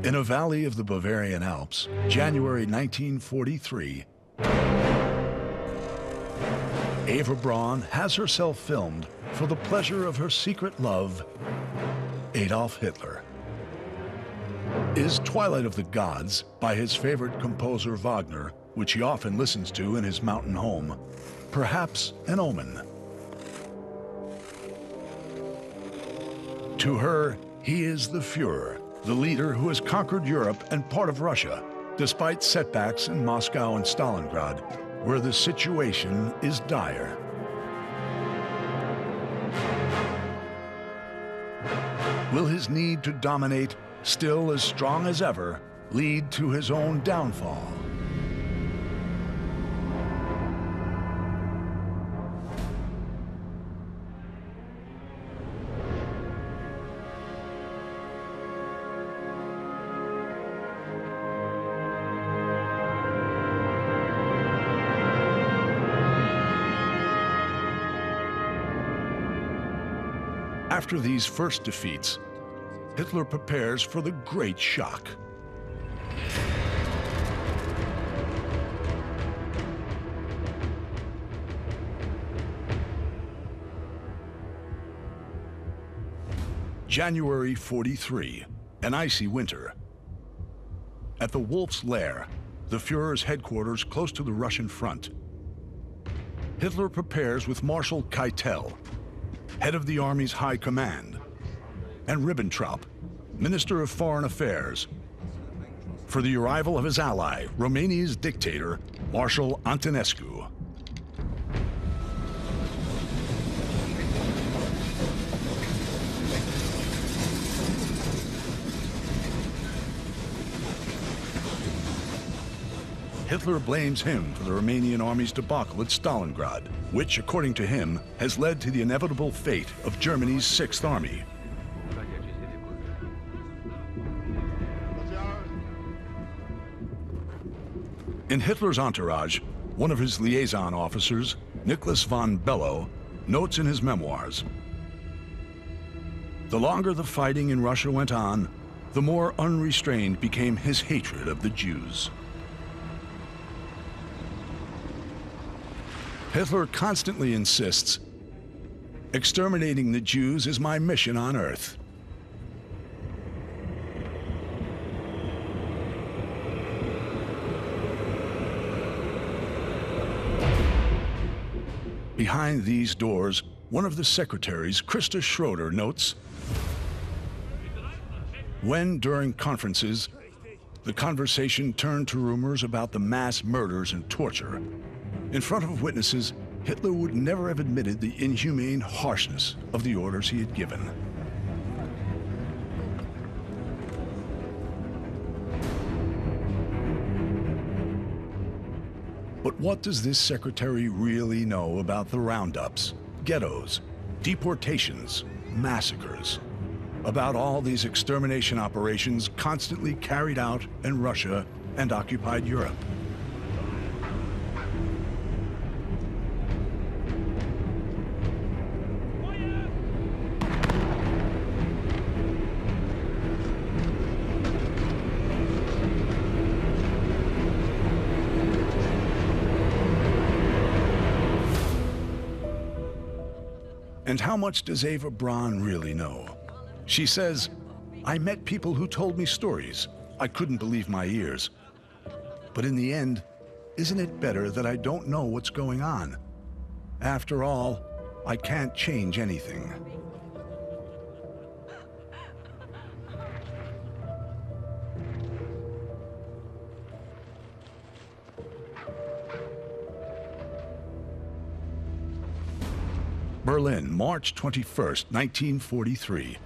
In a valley of the Bavarian Alps, January 1943, Eva Braun has herself filmed for the pleasure of her secret love, Adolf Hitler. Is Twilight of the Gods, by his favorite composer Wagner, which he often listens to in his mountain home, perhaps an omen? To her, he is the Führer, the leader who has conquered Europe and part of Russia, despite setbacks in Moscow and Stalingrad, where the situation is dire. Will his need to dominate, still as strong as ever, lead to his own downfall? After these first defeats, Hitler prepares for the Great Shock. January 43, an icy winter. At the Wolf's Lair, the Führer's headquarters close to the Russian front, Hitler prepares with Marshal Keitel, head of the Army's High Command, and Ribbentrop, Minister of Foreign Affairs, for the arrival of his ally, Romania's dictator, Marshal Antonescu. Hitler blames him for the Romanian army's debacle at Stalingrad, which, according to him, has led to the inevitable fate of Germany's Sixth Army. In Hitler's entourage, one of his liaison officers, Nicholas von Below, notes in his memoirs, "The longer the fighting in Russia went on, the more unrestrained became his hatred of the Jews." Hitler constantly insists, "Exterminating the Jews is my mission on earth." Behind these doors, one of the secretaries, Krista Schroeder, notes, when, during conferences, the conversation turned to rumors about the mass murders and torture, in front of witnesses, Hitler would never have admitted the inhumane harshness of the orders he had given. But what does this secretary really know about the roundups, ghettos, deportations, massacres, about all these extermination operations constantly carried out in Russia and occupied Europe? And how much does Eva Braun really know? She says, "I met people who told me stories. I couldn't believe my ears. But in the end, isn't it better that I don't know what's going on? After all, I can't change anything." Berlin, March 21st, 1943.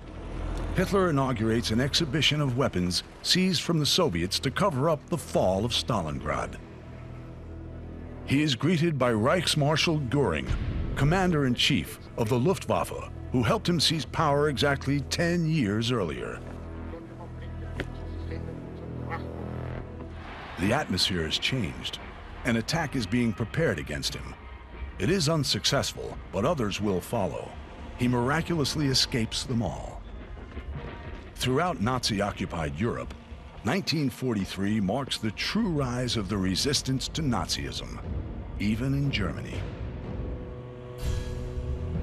Hitler inaugurates an exhibition of weapons seized from the Soviets to cover up the fall of Stalingrad. He is greeted by Reichsmarschall Göring, Commander-in-Chief of the Luftwaffe, who helped him seize power exactly 10 years earlier. The atmosphere has changed. An attack is being prepared against him. It is unsuccessful, but others will follow. He miraculously escapes them all. Throughout Nazi-occupied Europe, 1943 marks the true rise of the resistance to Nazism, even in Germany.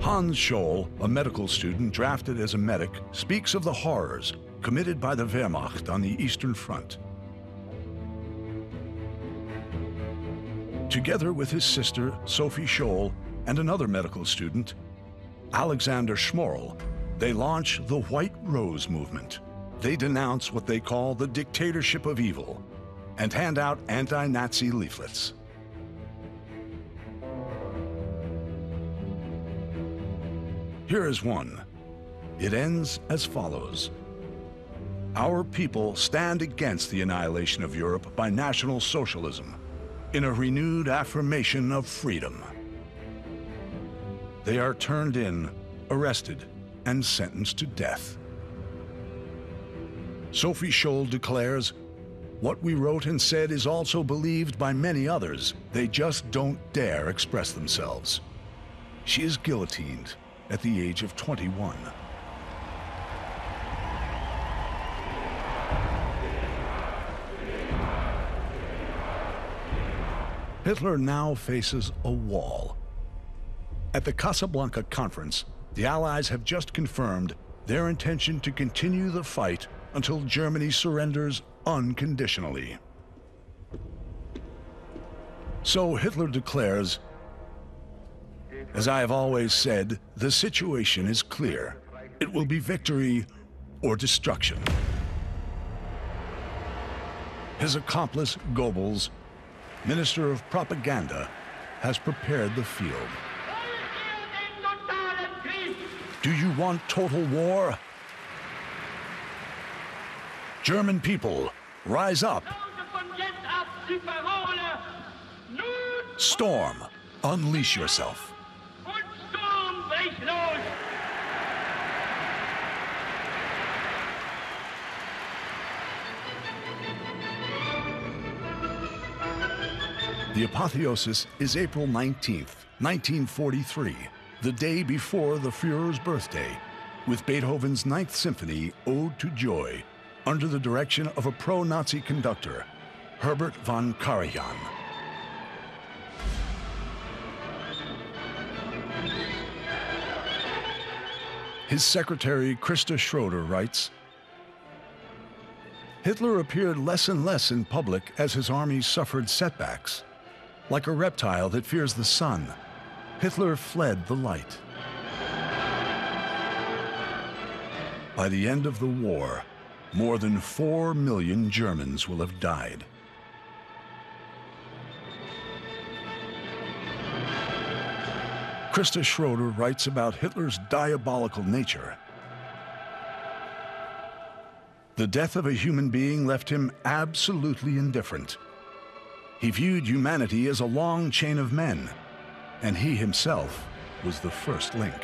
Hans Scholl, a medical student drafted as a medic, speaks of the horrors committed by the Wehrmacht on the Eastern Front. Together with his sister, Sophie Scholl, and another medical student, Alexander Schmorl, they launch the White Rose movement. They denounce what they call the dictatorship of evil and hand out anti-Nazi leaflets. Here is one. It ends as follows. Our people stand against the annihilation of Europe by National Socialism in a renewed affirmation of freedom. They are turned in, arrested, and sentenced to death. Sophie Scholl declares, "What we wrote and said is also believed by many others. They just don't dare express themselves." She is guillotined at the age of 21. Hitler now faces a wall. At the Casablanca Conference, the Allies have just confirmed their intention to continue the fight until Germany surrenders unconditionally. So Hitler declares, "As I have always said, the situation is clear. It will be victory or destruction." His accomplice, Goebbels, Minister of Propaganda, has prepared the field. Do you want total war? German people, rise up. Storm, unleash yourself. The apotheosis is April 19th, 1943, the day before the Führer's birthday, with Beethoven's Ninth Symphony, Ode to Joy, under the direction of a pro-Nazi conductor, Herbert von Karajan. His secretary, Christa Schroeder, writes, "Hitler appeared less and less in public as his army suffered setbacks. Like a reptile that fears the sun, Hitler fled the light. By the end of the war, more than 4 million Germans will have died." Christa Schroeder writes about Hitler's diabolical nature. The death of a human being left him absolutely indifferent. He viewed humanity as a long chain of men, and he himself was the first link.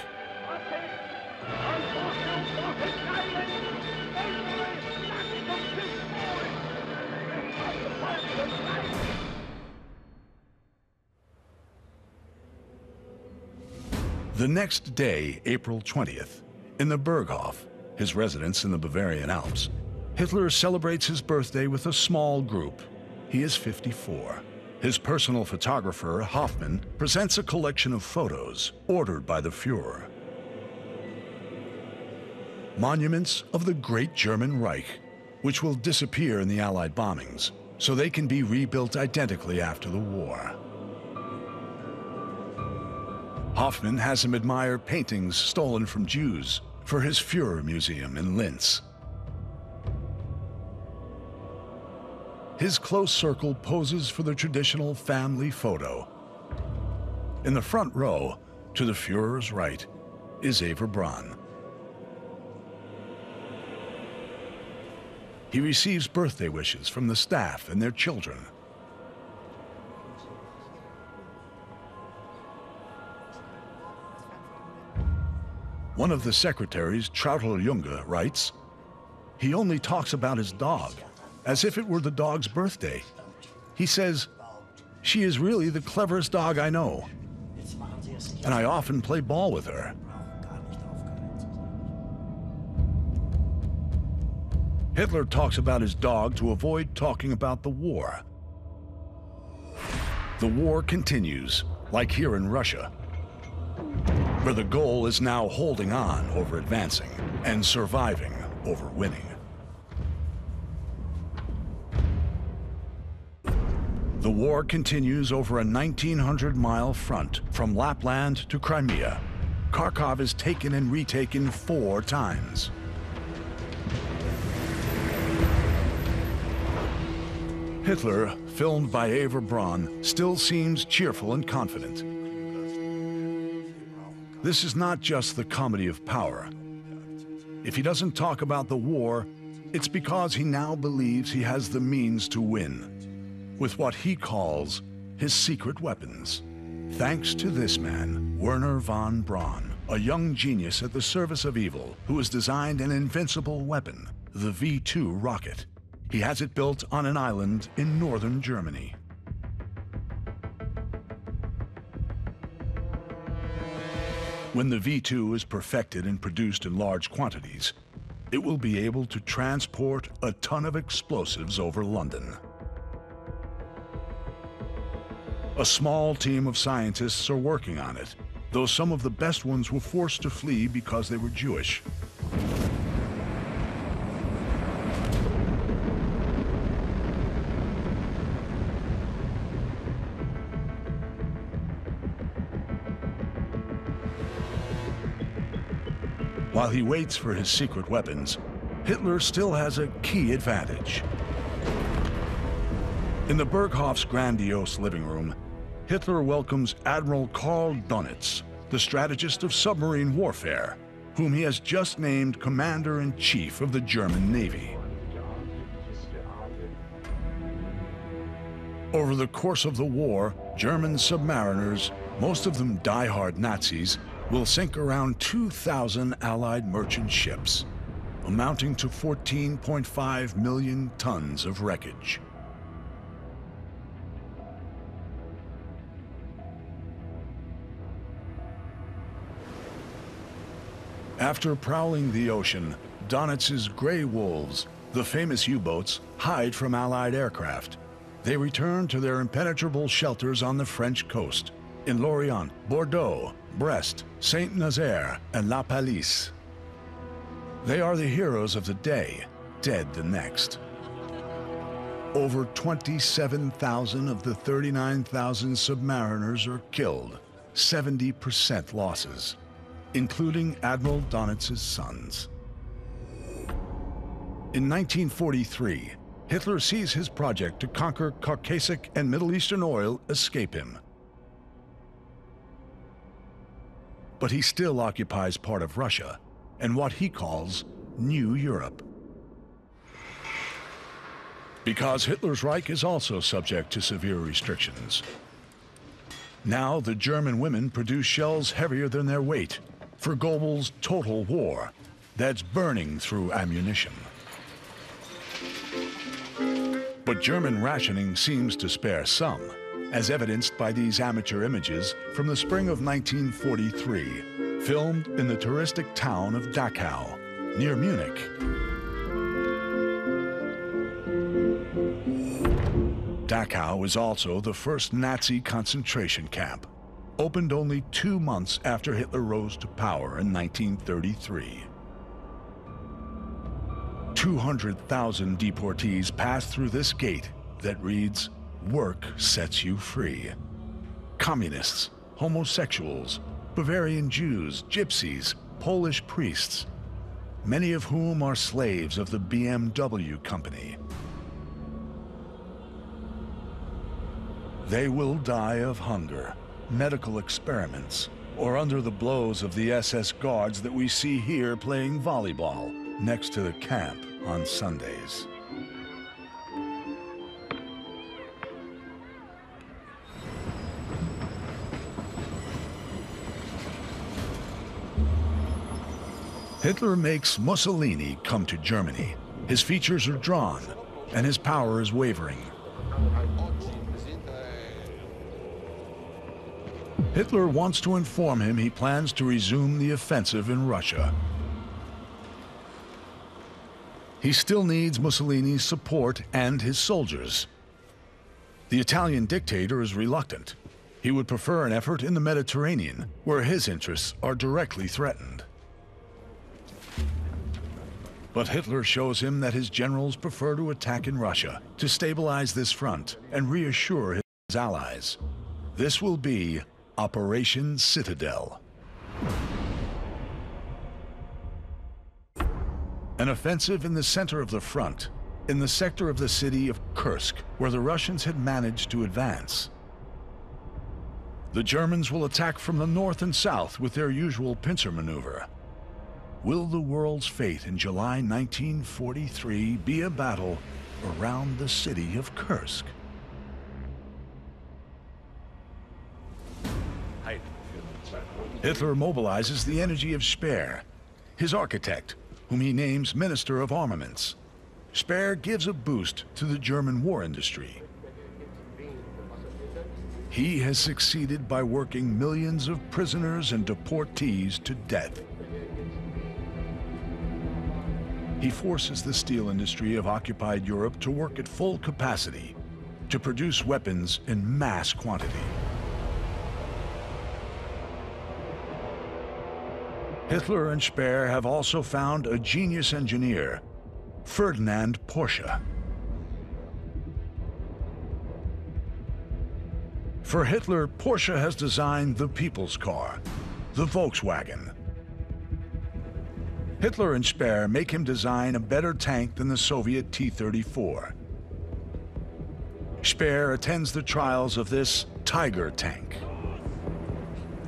The next day, April 20th, in the Berghof, his residence in the Bavarian Alps, Hitler celebrates his birthday with a small group. He is 54. His personal photographer, Hoffmann, presents a collection of photos ordered by the Führer. Monuments of the Great German Reich, which will disappear in the Allied bombings, so they can be rebuilt identically after the war. Hoffmann has him admire paintings stolen from Jews for his Führer Museum in Linz. His close circle poses for the traditional family photo. In the front row, to the Führer's right, is Eva Braun. He receives birthday wishes from the staff and their children. One of the secretaries, Trautel Junge, writes, "He only talks about his dog, as if it were the dog's birthday. He says, 'She is really the cleverest dog I know, and I often play ball with her.'" Hitler talks about his dog to avoid talking about the war. The war continues, like here in Russia, where the goal is now holding on over advancing and surviving over winning. The war continues over a 1,900-mile front from Lapland to Crimea. Kharkov is taken and retaken 4 times. Hitler, filmed by Eva Braun, still seems cheerful and confident. This is not just the comedy of power. If he doesn't talk about the war, it's because he now believes he has the means to win, with what he calls his secret weapons. Thanks to this man, Werner von Braun, a young genius at the service of evil who has designed an invincible weapon, the V-2 rocket. He has it built on an island in northern Germany. When the V-2 is perfected and produced in large quantities, it will be able to transport a ton of explosives over London. A small team of scientists are working on it, though some of the best ones were forced to flee because they were Jewish. While he waits for his secret weapons, Hitler still has a key advantage. In the Berghof's grandiose living room, Hitler welcomes Admiral Karl Donitz, the strategist of submarine warfare, whom he has just named Commander-in-Chief of the German Navy. Over the course of the war, German submariners, most of them die-hard Nazis, will sink around 2,000 Allied merchant ships, amounting to 14.5 million tons of wreckage. After prowling the ocean, Donitz's Grey Wolves, the famous U-boats, hide from Allied aircraft. They return to their impenetrable shelters on the French coast, in Lorient, Bordeaux, Brest, Saint-Nazaire, and La Pallice. They are the heroes of the day, dead the next. Over 27,000 of the 39,000 submariners are killed, 70% losses, including Admiral Donitz's sons. In 1943, Hitler sees his project to conquer Caucasic and Middle Eastern oil escape him. But he still occupies part of Russia and what he calls New Europe. Because Hitler's Reich is also subject to severe restrictions. Now the German women produce shells heavier than their weight for Goebbels' total war that's burning through ammunition. But German rationing seems to spare some, as evidenced by these amateur images from the spring of 1943, filmed in the touristic town of Dachau, near Munich. Dachau is also the first Nazi concentration camp, opened only 2 months after Hitler rose to power in 1933. 200,000 deportees passed through this gate that reads, "Work sets you free." Communists, homosexuals, Bavarian Jews, gypsies, Polish priests, many of whom are slaves of the BMW company. They will die of hunger, medical experiments, or under the blows of the SS guards that we see here playing volleyball next to the camp on Sundays. Hitler makes Mussolini come to Germany. His features are drawn, and his power is wavering. Hitler wants to inform him he plans to resume the offensive in Russia. He still needs Mussolini's support and his soldiers. The Italian dictator is reluctant. He would prefer an effort in the Mediterranean, where his interests are directly threatened. But Hitler shows him that his generals prefer to attack in Russia to stabilize this front and reassure his allies. This will be Operation Citadel. An offensive in the center of the front, in the sector of the city of Kursk, where the Russians had managed to advance. The Germans will attack from the north and south with their usual pincer maneuver. Will the world's fate in July 1943 be a battle around the city of Kursk? Hitler mobilizes the energy of Speer, his architect, whom he names Minister of Armaments. Speer gives a boost to the German war industry. He has succeeded by working millions of prisoners and deportees to death. He forces the steel industry of occupied Europe to work at full capacity, to produce weapons in mass quantity. Hitler and Speer have also found a genius engineer, Ferdinand Porsche. For Hitler, Porsche has designed the people's car, the Volkswagen. Hitler and Speer make him design a better tank than the Soviet T-34. Speer attends the trials of this Tiger tank.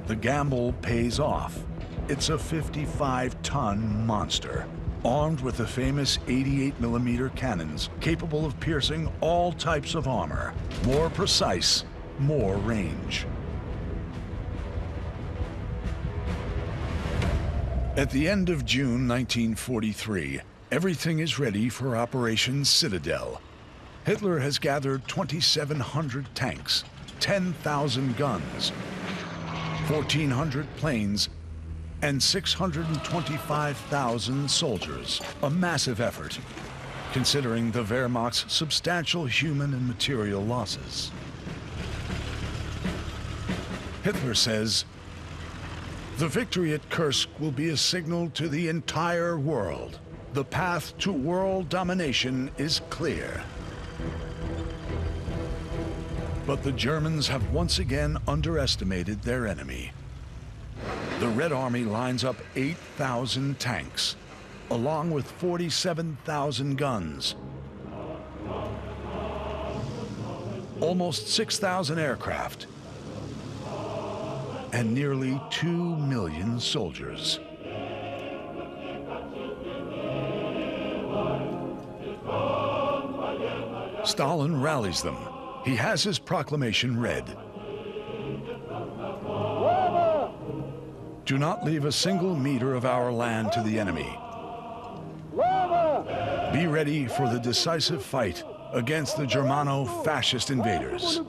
The gamble pays off. It's a 55-ton monster, armed with the famous 88mm cannons, capable of piercing all types of armor. More precise, more range. At the end of June 1943, everything is ready for Operation Citadel. Hitler has gathered 2,700 tanks, 10,000 guns, 1,400 planes, and 625,000 soldiers. A massive effort, considering the Wehrmacht's substantial human and material losses. Hitler says, "The victory at Kursk will be a signal to the entire world. The path to world domination is clear." But the Germans have once again underestimated their enemy. The Red Army lines up 8,000 tanks, along with 47,000 guns, almost 6,000 aircraft, and nearly 2 million soldiers. Stalin rallies them. He has his proclamation read. Do not leave a single meter of our land to the enemy. Be ready for the decisive fight against the Germano-fascist invaders.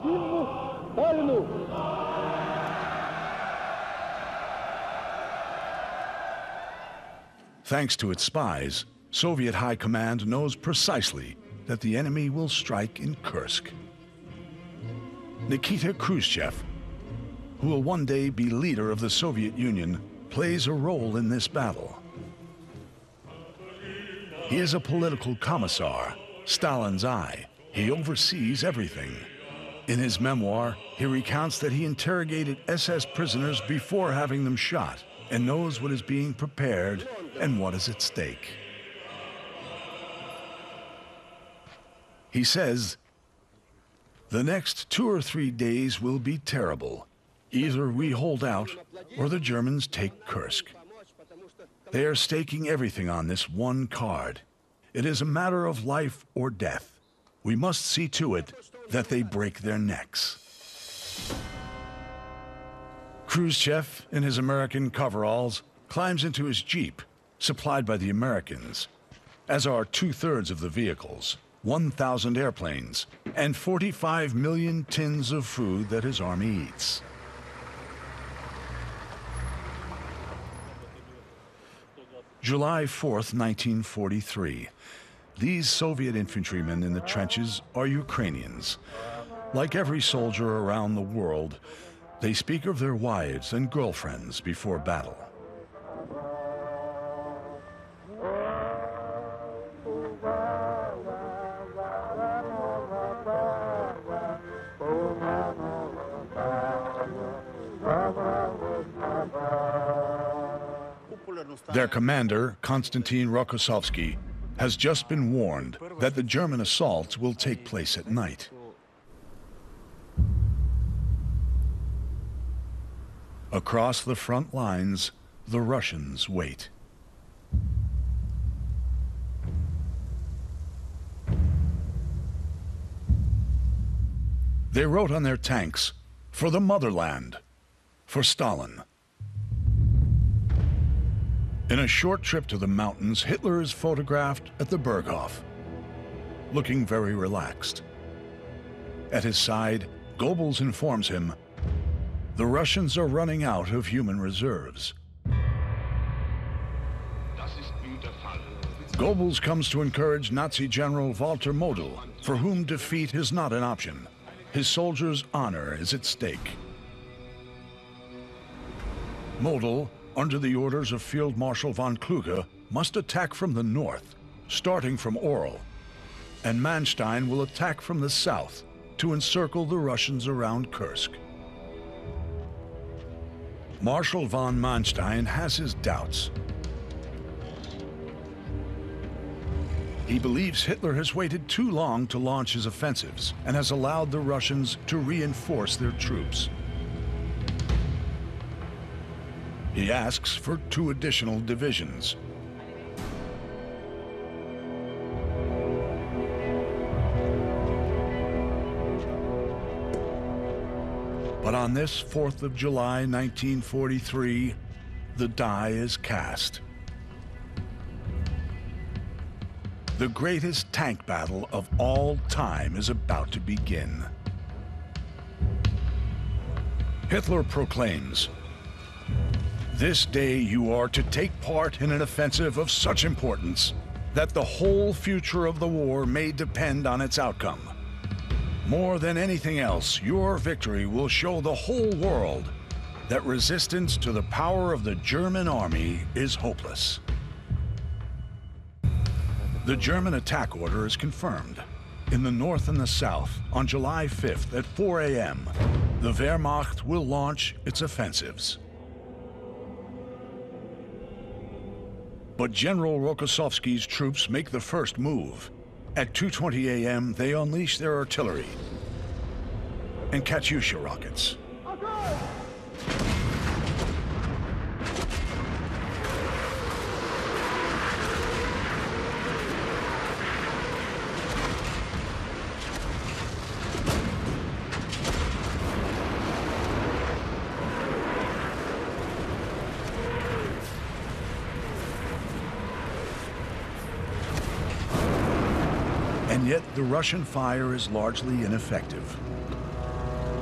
Thanks to its spies, Soviet High Command knows precisely that the enemy will strike in Kursk. Nikita Khrushchev, who will one day be leader of the Soviet Union, plays a role in this battle. He is a political commissar, Stalin's eye. He oversees everything. In his memoir, he recounts that he interrogated SS prisoners before having them shot and knows what is being prepared and what is at stake. He says, "The next 2 or 3 days will be terrible. Either we hold out or the Germans take Kursk. They are staking everything on this one card. It is a matter of life or death. We must see to it that they break their necks." Khrushchev, in his American coveralls, climbs into his Jeep, supplied by the Americans, as are 2/3 of the vehicles, 1,000 airplanes, and 45 million tins of food that his army eats. July 4th, 1943. These Soviet infantrymen in the trenches are Ukrainians. Like every soldier around the world, they speak of their wives and girlfriends before battle. Their commander, Konstantin Rokossovsky, has just been warned that the German assaults will take place at night. Across the front lines, the Russians wait. They wrote on their tanks, "For the motherland, for Stalin." In a short trip to the mountains, Hitler is photographed at the Berghof, looking very relaxed. At his side, Goebbels informs him, the Russians are running out of human reserves. Goebbels comes to encourage Nazi General Walter Model, for whom defeat is not an option. His soldiers' honor is at stake. Model, under the orders of Field Marshal von Kluge, must attack from the north, starting from Orel, and Manstein will attack from the south to encircle the Russians around Kursk. Marshal von Manstein has his doubts. He believes Hitler has waited too long to launch his offensives and has allowed the Russians to reinforce their troops. He asks for 2 additional divisions. But on this 4th of July, 1943, the die is cast. The greatest tank battle of all time is about to begin. Hitler proclaims, "This day you are to take part in an offensive of such importance that the whole future of the war may depend on its outcome. More than anything else, your victory will show the whole world that resistance to the power of the German army is hopeless." The German attack order is confirmed. In the north and the south, on July 5th at 4 a.m., the Wehrmacht will launch its offensives. But General Rokossovsky's troops make the first move. At 2:20 a.m., they unleash their artillery and Katyusha rockets. And yet the Russian fire is largely ineffective.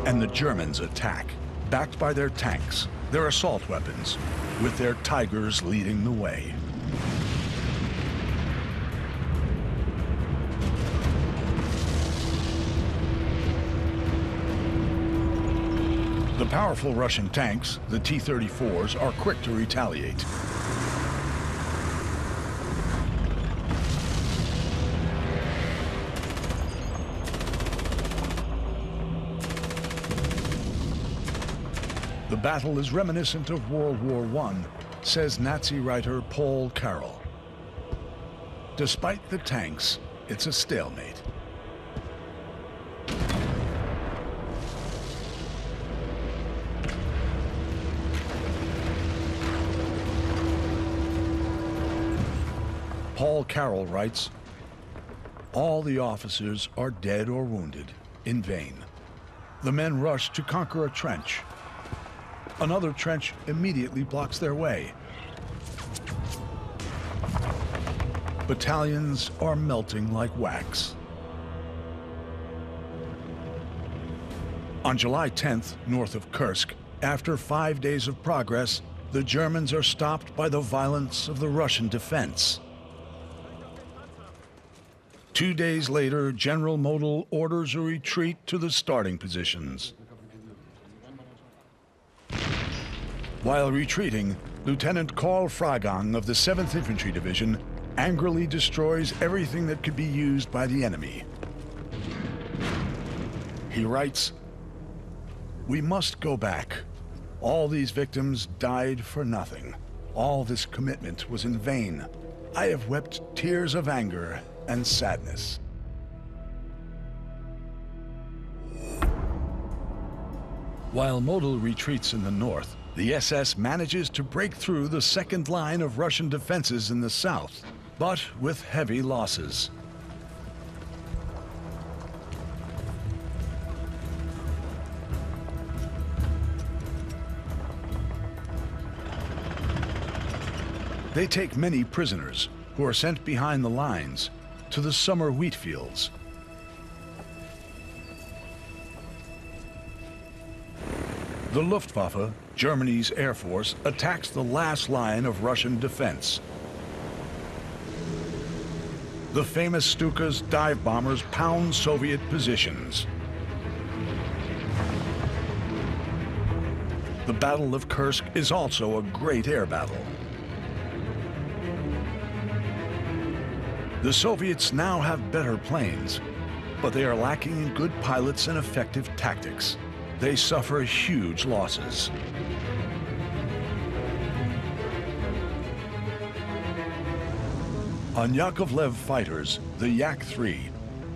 And the Germans attack, backed by their tanks, their assault weapons, with their Tigers leading the way. The powerful Russian tanks, the T-34s, are quick to retaliate. The battle is reminiscent of World War I, says Nazi writer Paul Carroll. Despite the tanks, it's a stalemate. Paul Carroll writes, "All the officers are dead or wounded, in vain. The men rush to conquer a trench. Another trench immediately blocks their way. Battalions are melting like wax." On July 10th, north of Kursk, after 5 days of progress, the Germans are stopped by the violence of the Russian defense. 2 days later, General Model orders a retreat to the starting positions. While retreating, Lieutenant Karl Fragang of the 7th Infantry Division angrily destroys everything that could be used by the enemy. He writes, "We must go back. All these victims died for nothing. All this commitment was in vain. I have wept tears of anger and sadness." While Model retreats in the north, the SS manages to break through the second line of Russian defenses in the south, but with heavy losses. They take many prisoners, who are sent behind the lines to the summer wheat fields. The Luftwaffe, Germany's air force, attacks the last line of Russian defense. The famous Stuka's dive bombers pound Soviet positions. The Battle of Kursk is also a great air battle. The Soviets now have better planes, but they are lacking in good pilots and effective tactics. They suffer huge losses. On Yakovlev fighters, the Yak-3,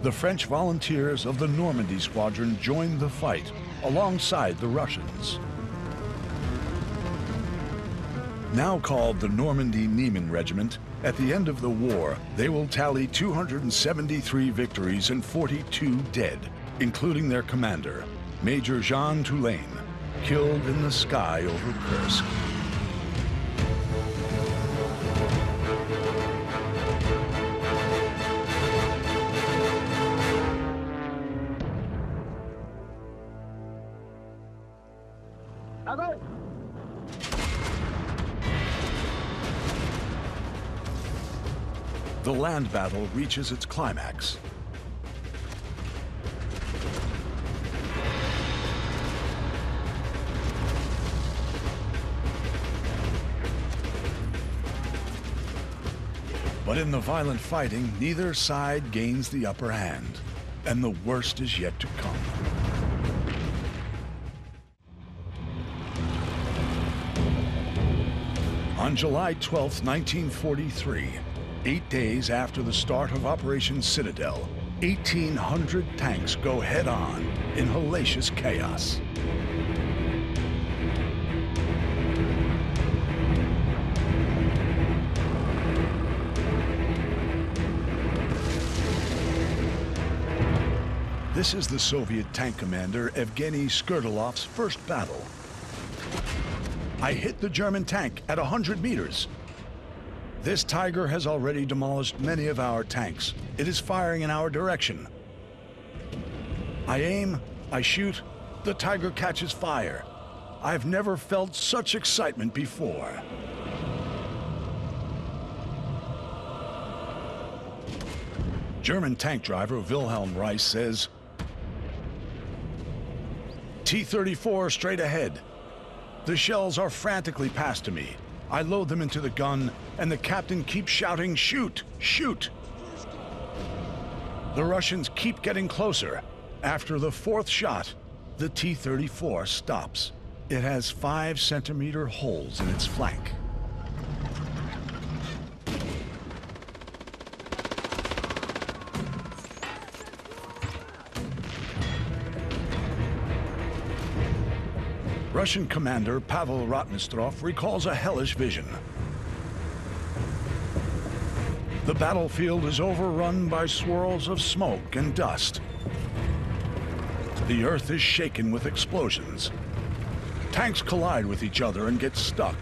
the French volunteers of the Normandy Squadron joined the fight alongside the Russians. Now called the Normandy Niemen Regiment, at the end of the war, they will tally 273 victories and 42 dead, including their commander, Major Jean Toulaine, killed in the sky over Kursk. The land battle reaches its climax. But in the violent fighting, neither side gains the upper hand, and the worst is yet to come. On July 12, 1943, 8 days after the start of Operation Citadel, 1,800 tanks go head-on in hellacious chaos. This is the Soviet tank commander Evgeny Skirdilov's first battle. "I hit the German tank at 100 meters. This Tiger has already demolished many of our tanks. It is firing in our direction. I aim, I shoot, the Tiger catches fire. I've never felt such excitement before." German tank driver Wilhelm Reis says, "T-34 straight ahead. The shells are frantically passed to me. I load them into the gun, and the captain keeps shouting, 'Shoot! Shoot!' The Russians keep getting closer. After the 4th shot, the T-34 stops. It has 5-centimeter holes in its flank. Russian commander Pavel Rotmistrov recalls a hellish vision. The battlefield is overrun by swirls of smoke and dust. The earth is shaken with explosions. Tanks collide with each other and get stuck.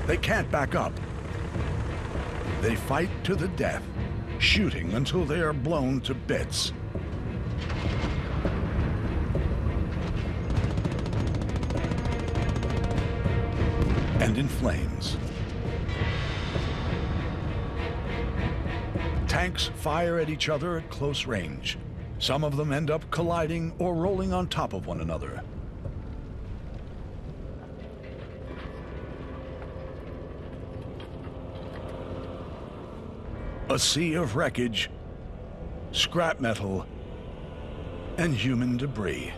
They can't back up. They fight to the death, shooting until they are blown to bits. And in flames. Tanks fire at each other at close range. Some of them end up colliding or rolling on top of one another. A sea of wreckage, scrap metal, and human debris.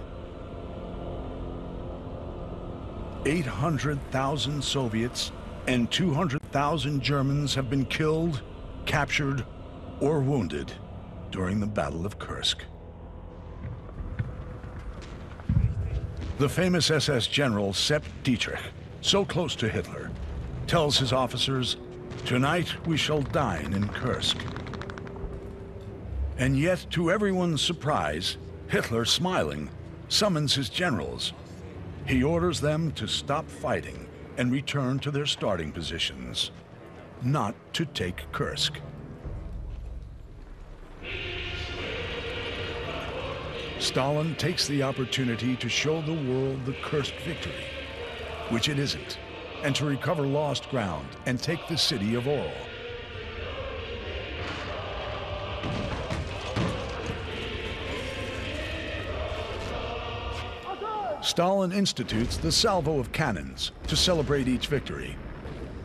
800,000 Soviets and 200,000 Germans have been killed, captured, or wounded during the Battle of Kursk. The famous SS general Sepp Dietrich, so close to Hitler, tells his officers, "Tonight we shall dine in Kursk." And yet, to everyone's surprise, Hitler, smiling, summons his generals. He orders them to stop fighting and return to their starting positions, not to take Kursk. Stalin takes the opportunity to show the world the Kursk victory, which it isn't, and to recover lost ground and take the city of Orel. Stalin institutes the salvo of cannons to celebrate each victory.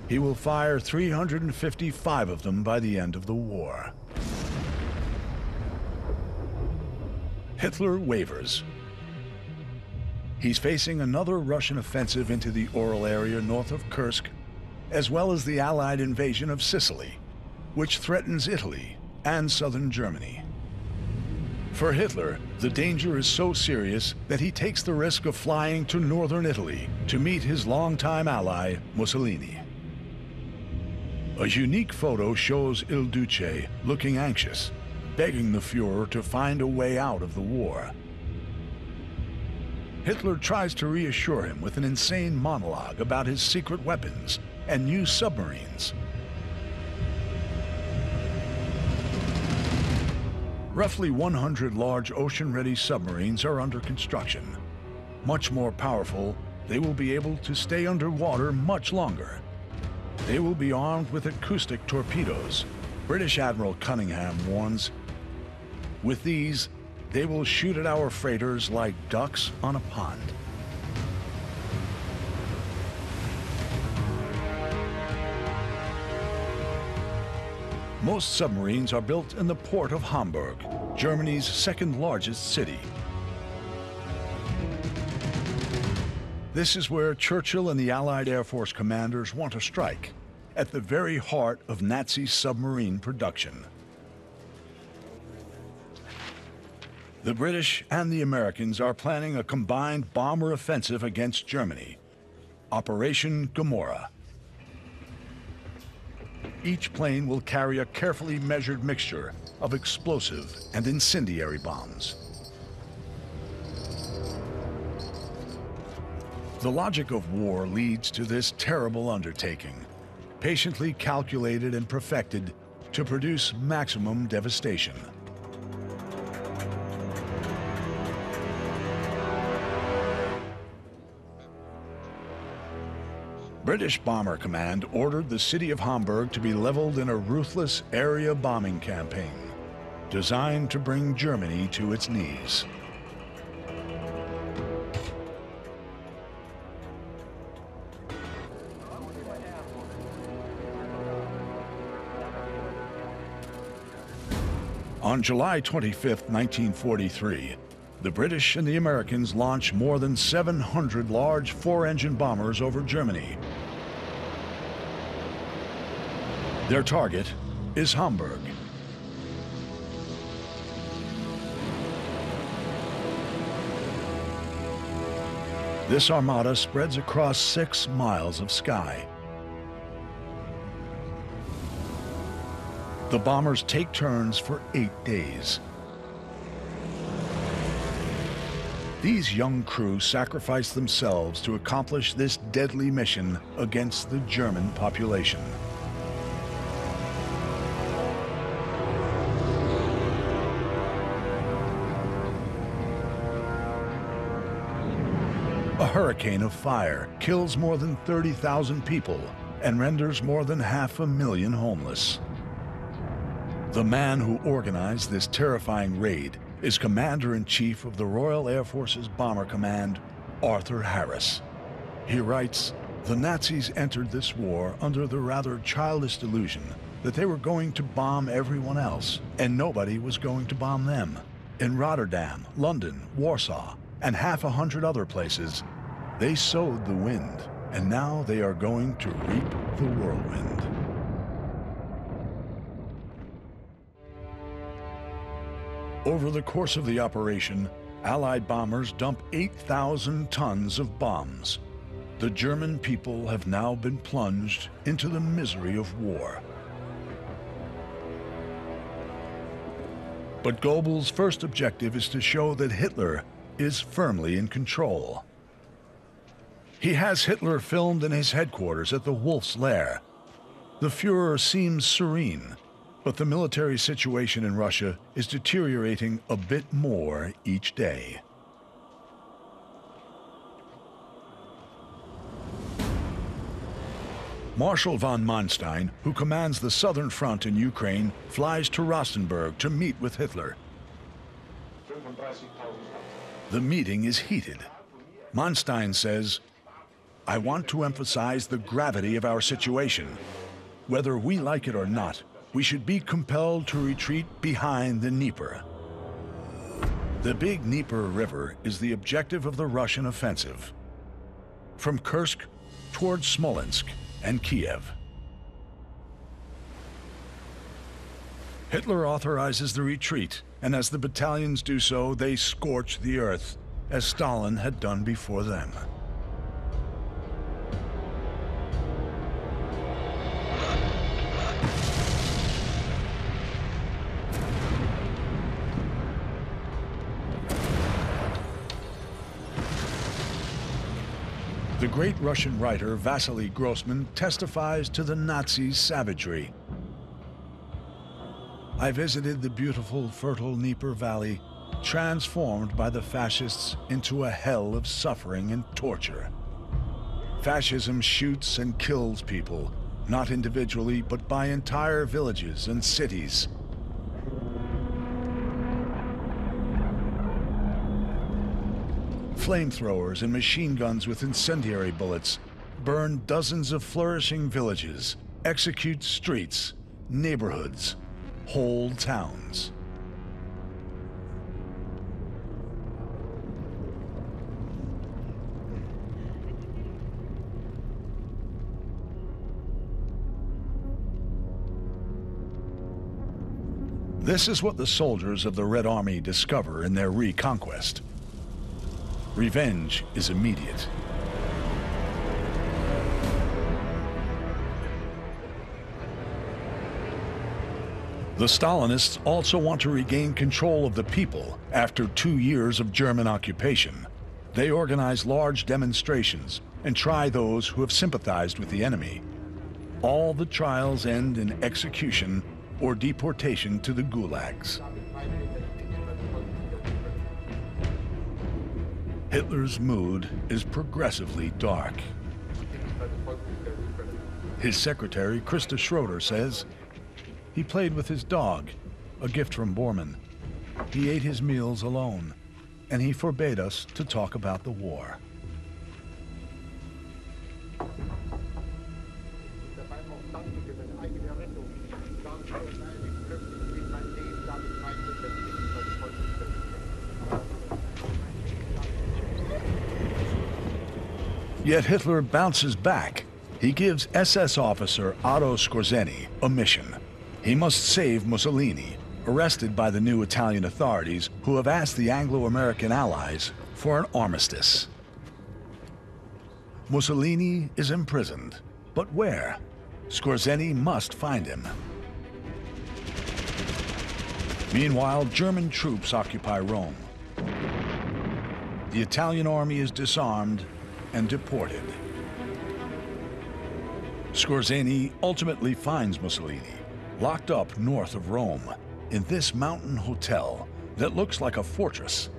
He will fire 355 of them by the end of the war. Hitler wavers. He's facing another Russian offensive into the Orel area north of Kursk, as well as the Allied invasion of Sicily, which threatens Italy and southern Germany. For Hitler, the danger is so serious that he takes the risk of flying to northern Italy to meet his longtime ally, Mussolini. A unique photo shows Il Duce looking anxious, begging the Führer to find a way out of the war. Hitler tries to reassure him with an insane monologue about his secret weapons and new submarines. Roughly 100 large ocean-ready submarines are under construction. Much more powerful, they will be able to stay underwater much longer. They will be armed with acoustic torpedoes. British Admiral Cunningham warns, "With these, they will shoot at our freighters like ducks on a pond." Most submarines are built in the port of Hamburg, Germany's second largest city. This is where Churchill and the Allied Air Force commanders want to strike, at the very heart of Nazi submarine production. The British and the Americans are planning a combined bomber offensive against Germany, Operation Gomorrah. Each plane will carry a carefully measured mixture of explosive and incendiary bombs. The logic of war leads to this terrible undertaking, patiently calculated and perfected to produce maximum devastation. British Bomber Command ordered the city of Hamburg to be leveled in a ruthless area bombing campaign, designed to bring Germany to its knees. On July 25, 1943, the British and the Americans launch more than 700 large four-engine bombers over Germany. Their target is Hamburg. This armada spreads across 6 miles of sky. The bombers take turns for 8 days. These young crew sacrifice themselves to accomplish this deadly mission against the German population. A hurricane of fire kills more than 30,000 people and renders more than 500,000 homeless. The man who organized this terrifying raid is Commander-in-Chief of the Royal Air Force's Bomber Command, Arthur Harris. He writes, "The Nazis entered this war under the rather childish delusion that they were going to bomb everyone else, and nobody was going to bomb them. In Rotterdam, London, Warsaw, and half a hundred other places, they sowed the wind, and now they are going to reap the whirlwind." Over the course of the operation, Allied bombers dump 8,000 tons of bombs. The German people have now been plunged into the misery of war. But Goebbels' first objective is to show that Hitler is firmly in control. He has Hitler filmed in his headquarters at the Wolf's Lair. The Führer seems serene, but the military situation in Russia is deteriorating a bit more each day. Marshal von Manstein, who commands the Southern Front in Ukraine, flies to Rostenburg to meet with Hitler. The meeting is heated. Manstein says, "I want to emphasize the gravity of our situation. Whether we like it or not, we should be compelled to retreat behind the Dnieper." The big Dnieper River is the objective of the Russian offensive. From Kursk towards Smolensk and Kiev. Hitler authorizes the retreat, and as the battalions do so, they scorch the earth, as Stalin had done before them. The great Russian writer Vasily Grossman testifies to the Nazis' savagery. "I visited the beautiful, fertile Dnieper Valley, transformed by the fascists into a hell of suffering and torture. Fascism shoots and kills people, not individually, but by entire villages and cities. Flamethrowers and machine guns with incendiary bullets burn dozens of flourishing villages, execute streets, neighborhoods, whole towns." This is what the soldiers of the Red Army discover in their reconquest. Revenge is immediate. The Stalinists also want to regain control of the people after 2 years of German occupation. They organize large demonstrations and try those who have sympathized with the enemy. All the trials end in execution or deportation to the gulags. Hitler's mood is progressively dark. His secretary, Christa Schroeder, says, "He played with his dog, a gift from Bormann. He ate his meals alone, and he forbade us to talk about the war." Yet Hitler bounces back. He gives SS officer Otto Skorzeny a mission. He must save Mussolini, arrested by the new Italian authorities who have asked the Anglo-American allies for an armistice. Mussolini is imprisoned, but where? Skorzeny must find him. Meanwhile, German troops occupy Rome. The Italian army is disarmed and deported. Skorzeny ultimately finds Mussolini, locked up north of Rome, in this mountain hotel that looks like a fortress.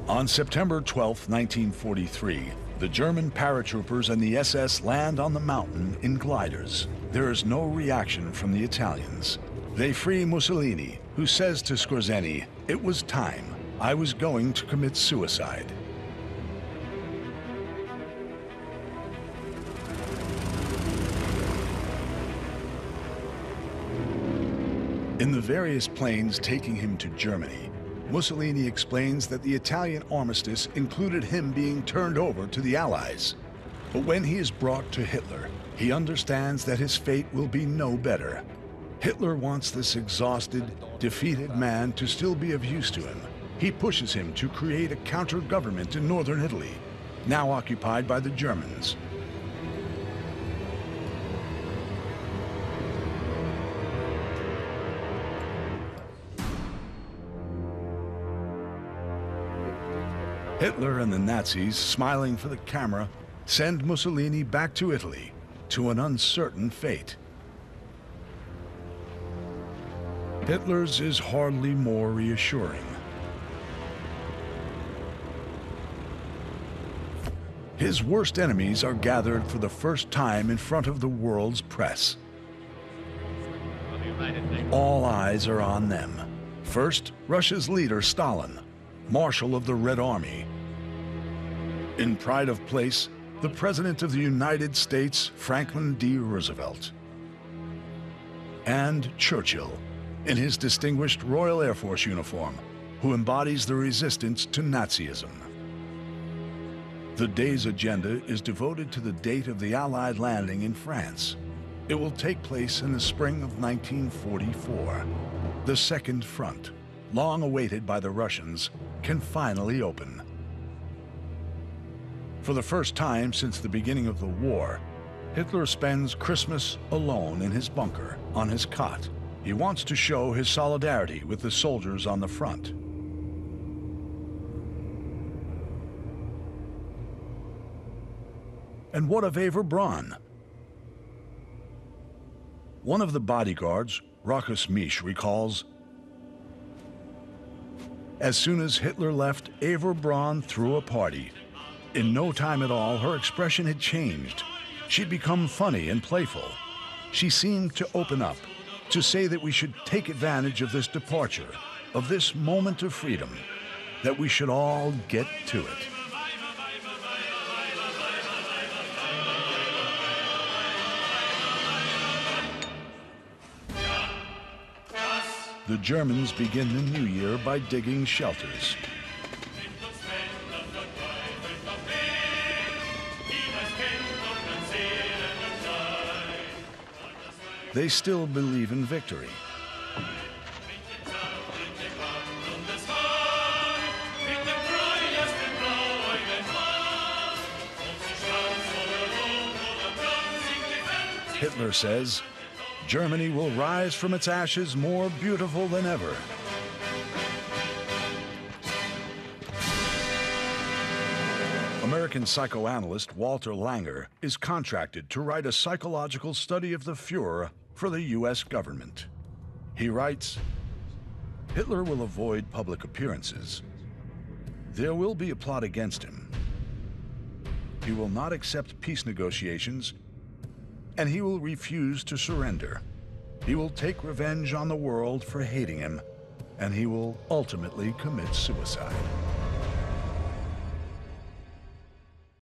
On September 12, 1943, the German paratroopers and the SS land on the mountain in gliders. There is no reaction from the Italians. They free Mussolini, who says to Skorzeny, "It was time. I was going to commit suicide." In the various planes taking him to Germany, Mussolini explains that the Italian armistice included him being turned over to the Allies. But when he is brought to Hitler, he understands that his fate will be no better. Hitler wants this exhausted, defeated man to still be of use to him. He pushes him to create a counter-government in northern Italy, now occupied by the Germans. Hitler and the Nazis, smiling for the camera, send Mussolini back to Italy, to an uncertain fate. Hitler's is hardly more reassuring. His worst enemies are gathered for the first time in front of the world's press. All eyes are on them. First, Russia's leader, Stalin, Marshal of the Red Army. In pride of place, the President of the United States, Franklin D. Roosevelt. And Churchill, in his distinguished Royal Air Force uniform, who embodies the resistance to Nazism. The day's agenda is devoted to the date of the Allied landing in France. It will take place in the spring of 1944. The Second Front, long awaited by the Russians, can finally open. For the first time since the beginning of the war, Hitler spends Christmas alone in his bunker, on his cot. He wants to show his solidarity with the soldiers on the front. And what of Ever Braun? One of the bodyguards, Rochus Misch, recalls, "As soon as Hitler left, Ever Braun threw a party. In no time at all, her expression had changed. She'd become funny and playful. She seemed to open up, to say that we should take advantage of this departure, of this moment of freedom, that we should all get to it." The Germans begin the new year by digging shelters. They still believe in victory. Hitler says, "Germany will rise from its ashes more beautiful than ever." American psychoanalyst Walter Langer is contracted to write a psychological study of the Führer for the U.S. government. He writes, "Hitler will avoid public appearances. There will be a plot against him. He will not accept peace negotiations, and he will refuse to surrender. He will take revenge on the world for hating him, and he will ultimately commit suicide."